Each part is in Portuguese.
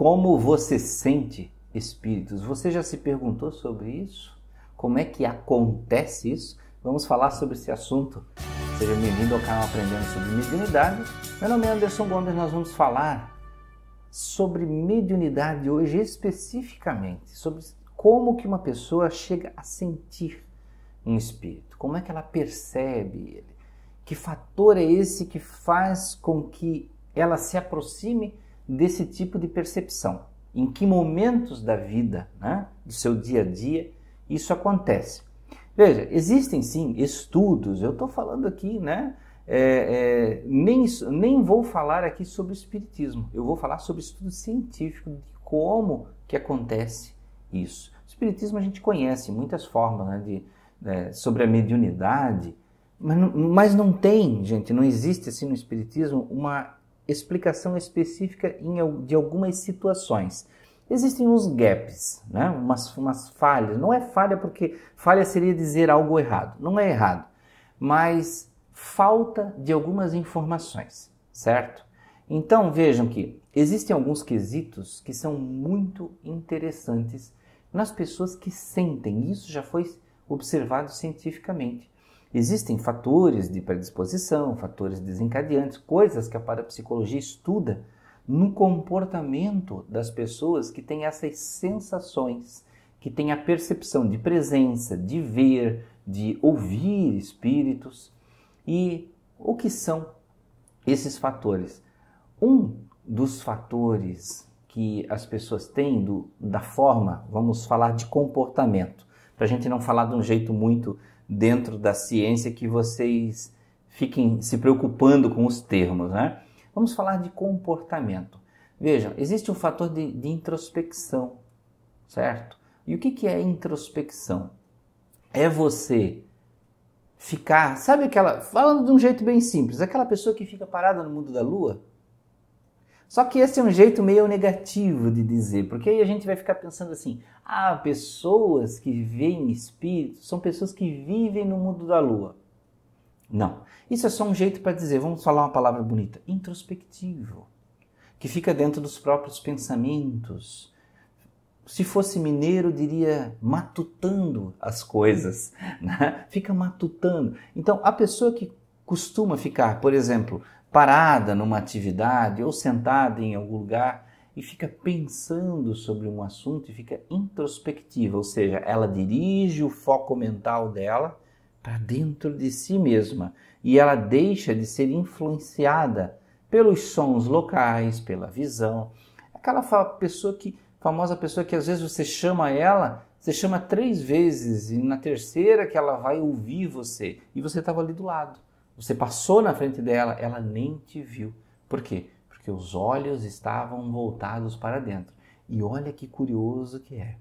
Como você sente espíritos? Você já se perguntou sobre isso? Como é que acontece isso? Vamos falar sobre esse assunto. Seja bem-vindo ao canal Aprendendo sobre Mediunidade. Meu nome é Anderson Gomes, nós vamos falar sobre mediunidade hoje especificamente, sobre como que uma pessoa chega a sentir um espírito, como é que ela percebe ele, que fator é esse que faz com que ela se aproxime desse tipo de percepção, em que momentos da vida, do seu dia a dia, isso acontece. Veja, existem sim estudos, eu estou falando aqui, nem vou falar aqui sobre o espiritismo, eu vou falar sobre estudo científico de como que acontece isso. O espiritismo a gente conhece muitas formas sobre a mediunidade, mas não tem, gente, não existe assim no espiritismo uma explicação específica de algumas situações. Existem uns gaps, umas falhas. Não é falha porque falha seria dizer algo errado. Não é errado, mas falta de algumas informações, certo? Então vejam que existem alguns quesitos que são muito interessantes nas pessoas que sentem. Isso já foi observado cientificamente. Existem fatores de predisposição, fatores desencadeantes, coisas que a parapsicologia estuda no comportamento das pessoas que têm essas sensações, que têm a percepção de presença, de ver, de ouvir espíritos. E o que são esses fatores? Um dos fatores que as pessoas têm da forma, vamos falar de comportamento, para a gente não falar de um jeito muito dentro da ciência que vocês fiquem se preocupando com os termos, Vamos falar de comportamento. Vejam, existe um fator de introspecção, certo? E o que é introspecção? É você ficar, sabe falando de um jeito bem simples, aquela pessoa que fica parada no mundo da lua? Só que esse é um jeito meio negativo de dizer, porque aí a gente vai ficar pensando assim, pessoas que veem espíritos são pessoas que vivem no mundo da lua. Não, isso é só um jeito para dizer, vamos falar uma palavra bonita, introspectivo, que fica dentro dos próprios pensamentos. Se fosse mineiro, diria matutando as coisas, Fica matutando. Então, a pessoa que costuma ficar, por exemplo, parada numa atividade ou sentada em algum lugar e fica pensando sobre um assunto e fica introspectiva, ou seja, ela dirige o foco mental dela para dentro de si mesma e ela deixa de ser influenciada pelos sons locais, pela visão. Aquela famosa pessoa que às vezes você chama 3 vezes e na terceira que ela vai ouvir você e você estava ali do lado. Você passou na frente dela, ela nem te viu. Por quê? Porque os olhos estavam voltados para dentro. E olha que curioso que é.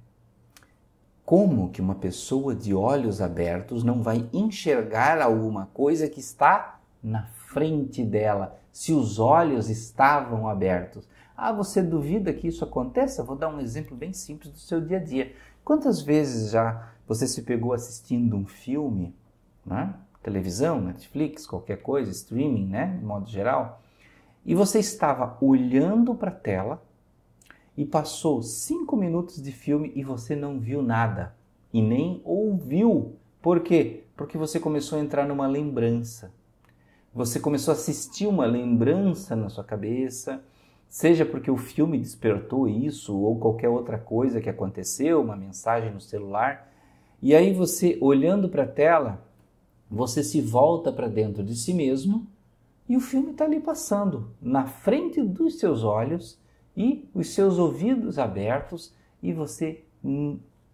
Como que uma pessoa de olhos abertos não vai enxergar alguma coisa que está na frente dela, se os olhos estavam abertos? Você duvida que isso aconteça? Vou dar um exemplo bem simples do seu dia a dia. Quantas vezes já você se pegou assistindo um filme, televisão, Netflix, qualquer coisa, streaming, de modo geral, e você estava olhando para a tela e passou 5 minutos de filme e você não viu nada e nem ouviu. Por quê? Porque você começou a entrar numa lembrança. Você começou a assistir uma lembrança na sua cabeça, seja porque o filme despertou isso ou qualquer outra coisa que aconteceu, uma mensagem no celular, e aí você, olhando para a tela, você se volta para dentro de si mesmo e o filme está ali passando na frente dos seus olhos e os seus ouvidos abertos e você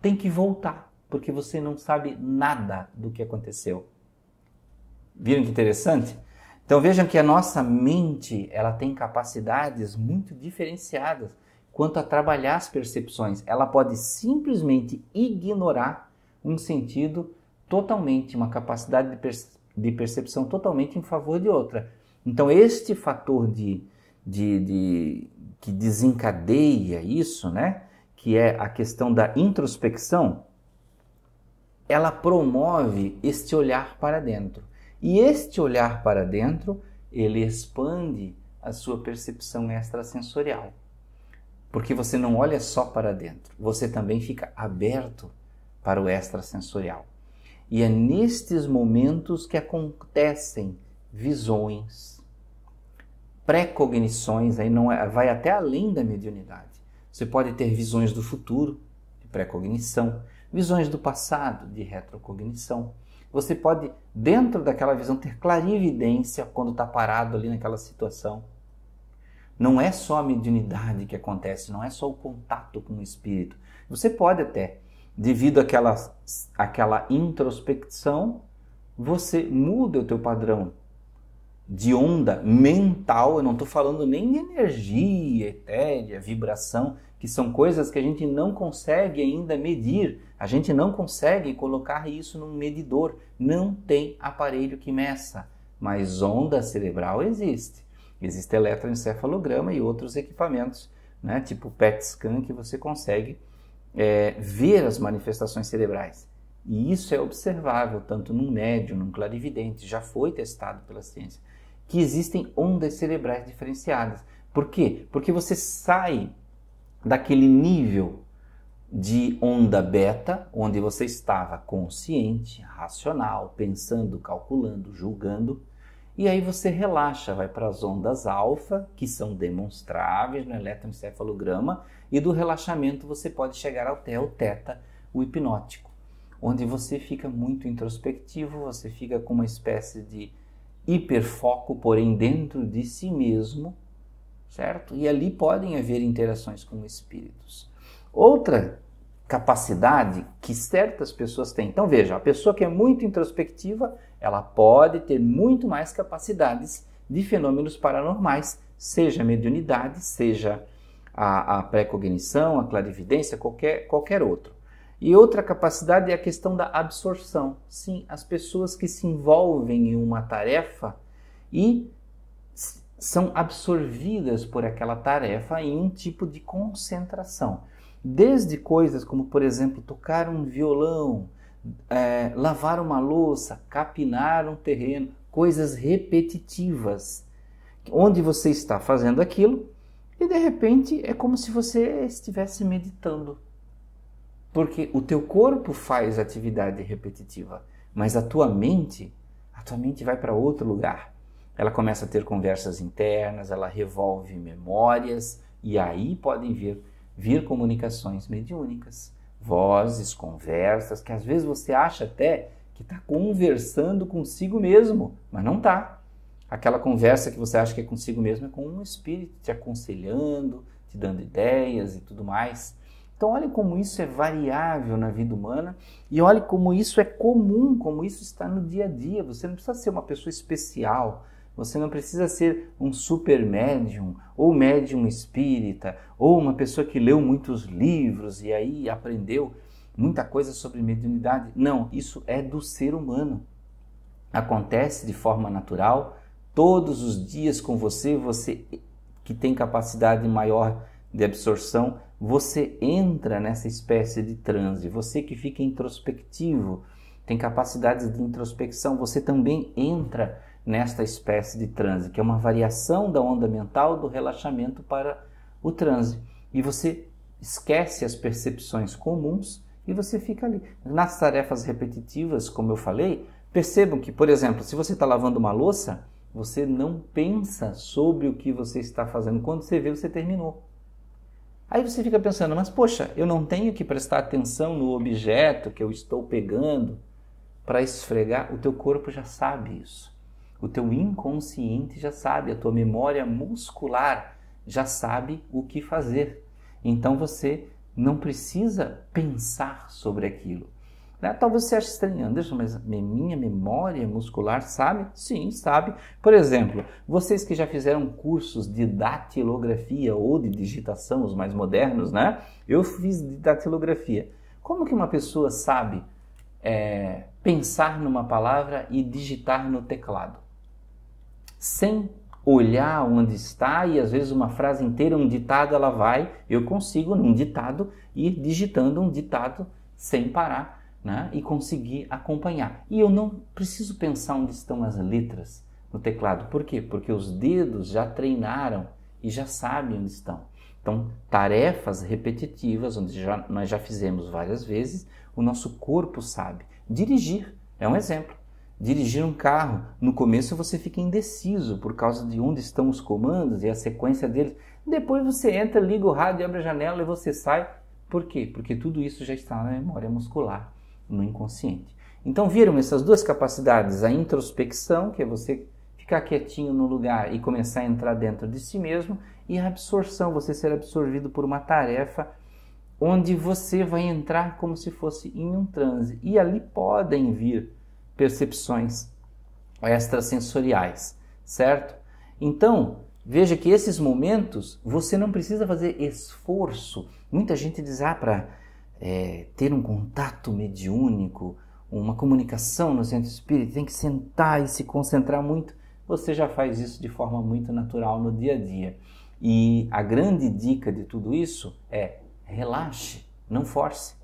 tem que voltar, porque você não sabe nada do que aconteceu. Viram que interessante? Então vejam que a nossa mente ela tem capacidades muito diferenciadas quanto a trabalhar as percepções. Ela pode simplesmente ignorar um sentido totalmente, uma capacidade de percepção totalmente em favor de outra. Então este fator que desencadeia isso, que é a questão da introspecção, ela promove este olhar para dentro. E este olhar para dentro, ele expande a sua percepção extrasensorial. porque você não olha só para dentro, você também fica aberto para o extrasensorial. E é nestes momentos que acontecem visões, precognições, aí não é, vai até além da mediunidade. Você pode ter visões do futuro, de precognição, visões do passado, de retrocognição. Você pode, dentro daquela visão, ter clarividência quando está parado ali naquela situação. Não é só a mediunidade que acontece, não é só o contato com o espírito. Você pode até, devido àquela introspecção, você muda o teu padrão de onda mental. Eu não estou falando nem de energia etérea, vibração, que são coisas que a gente não consegue ainda medir. A gente não consegue colocar isso num medidor. Não tem aparelho que meça. Mas onda cerebral existe. Existe eletroencefalograma e outros equipamentos, né, tipo PET scan, que você consegue ver as manifestações cerebrais. E isso é observável tanto num médium, num clarividente, já foi testado pela ciência, que existem ondas cerebrais diferenciadas. Por quê? Porque você sai daquele nível de onda beta, onde você estava consciente, racional, pensando, calculando, julgando, e aí você relaxa, vai para as ondas alfa, que são demonstráveis no eletroencefalograma, e do relaxamento você pode chegar até o teta, o hipnótico, onde você fica muito introspectivo, você fica com uma espécie de hiperfoco, porém dentro de si mesmo, certo? E ali podem haver interações com espíritos. Outra capacidade que certas pessoas têm. Então veja, a pessoa que é muito introspectiva, ela pode ter muito mais capacidades de fenômenos paranormais, seja a mediunidade, seja a pré-cognição, a clarividência, qualquer outro. E outra capacidade é a questão da absorção. Sim, as pessoas que se envolvem em uma tarefa e são absorvidas por aquela tarefa em um tipo de concentração. Desde coisas como, por exemplo, tocar um violão, lavar uma louça, capinar um terreno, coisas repetitivas, onde você está fazendo aquilo e de repente é como se você estivesse meditando. Porque o teu corpo faz atividade repetitiva, mas a tua mente vai para outro lugar. Ela começa a ter conversas internas, ela revolve memórias e aí podem vir comunicações mediúnicas, vozes, conversas, que às vezes você acha até que está conversando consigo mesmo, mas não está. Aquela conversa que você acha que é consigo mesmo é com um espírito te aconselhando, te dando ideias e tudo mais. Então olha como isso é variável na vida humana e olha como isso é comum, como isso está no dia a dia. Você não precisa ser uma pessoa especial, você não precisa ser um super médium ou médium espírita ou uma pessoa que leu muitos livros e aí aprendeu muita coisa sobre mediunidade. Não, isso é do ser humano. Acontece de forma natural, todos os dias com você, você que tem capacidade maior de absorção, você entra nessa espécie de transe. Você que fica introspectivo, tem capacidades de introspecção, você também entra nesta espécie de transe, que é uma variação da onda mental do relaxamento para o transe. E você esquece as percepções comuns e você fica ali. Nas tarefas repetitivas, como eu falei, percebam que, por exemplo, se você está lavando uma louça, você não pensa sobre o que você está fazendo. Quando você vê, você terminou. Aí você fica pensando, mas poxa, eu não tenho que prestar atenção no objeto que eu estou pegando para esfregar? O teu corpo já sabe isso. O teu inconsciente já sabe, a tua memória muscular já sabe o que fazer. Então você não precisa pensar sobre aquilo. Talvez você ache estranho, Anderson, mas minha memória muscular sabe? Sim, sabe. Por exemplo, vocês que já fizeram cursos de datilografia ou de digitação, os mais modernos, né? Eu fiz de datilografia. Como que uma pessoa sabe pensar numa palavra e digitar no teclado? Sem olhar onde está e às vezes uma frase inteira, um ditado, eu consigo num ditado ir digitando um ditado sem parar, né? E conseguir acompanhar. E eu não preciso pensar onde estão as letras no teclado. Por quê? Porque os dedos já treinaram e já sabem onde estão. Então, tarefas repetitivas, onde nós já fizemos várias vezes, o nosso corpo sabe. Dirigir é um exemplo. Dirigir um carro, no começo você fica indeciso por causa de onde estão os comandos e a sequência deles. Depois você entra, liga o rádio, abre a janela e você sai. Por quê? Porque tudo isso já está na memória muscular, no inconsciente. Então viram essas duas capacidades, a introspecção, que é você ficar quietinho no lugar e começar a entrar dentro de si mesmo, e a absorção, você ser absorvido por uma tarefa onde você vai entrar como se fosse em um transe. E ali podem vir percepções extrasensoriais, certo? Então, veja que esses momentos você não precisa fazer esforço. Muita gente diz, para ter um contato mediúnico, uma comunicação no centro espírita, tem que sentar e se concentrar muito. Você já faz isso de forma muito natural no dia a dia. E a grande dica de tudo isso é relaxe, não force.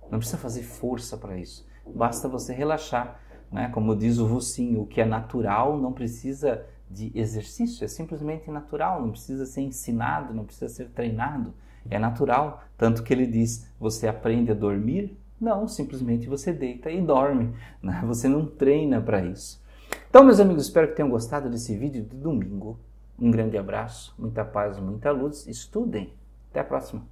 Não precisa fazer força para isso. Basta você relaxar, né? Como diz o Vucin, o que é natural não precisa de exercício, é simplesmente natural, não precisa ser ensinado, não precisa ser treinado, é natural. Tanto que ele diz, você aprende a dormir? Não, simplesmente você deita e dorme, né? Você não treina para isso. Então, meus amigos, espero que tenham gostado desse vídeo de domingo. Um grande abraço, muita paz, muita luz. Estudem. Até a próxima.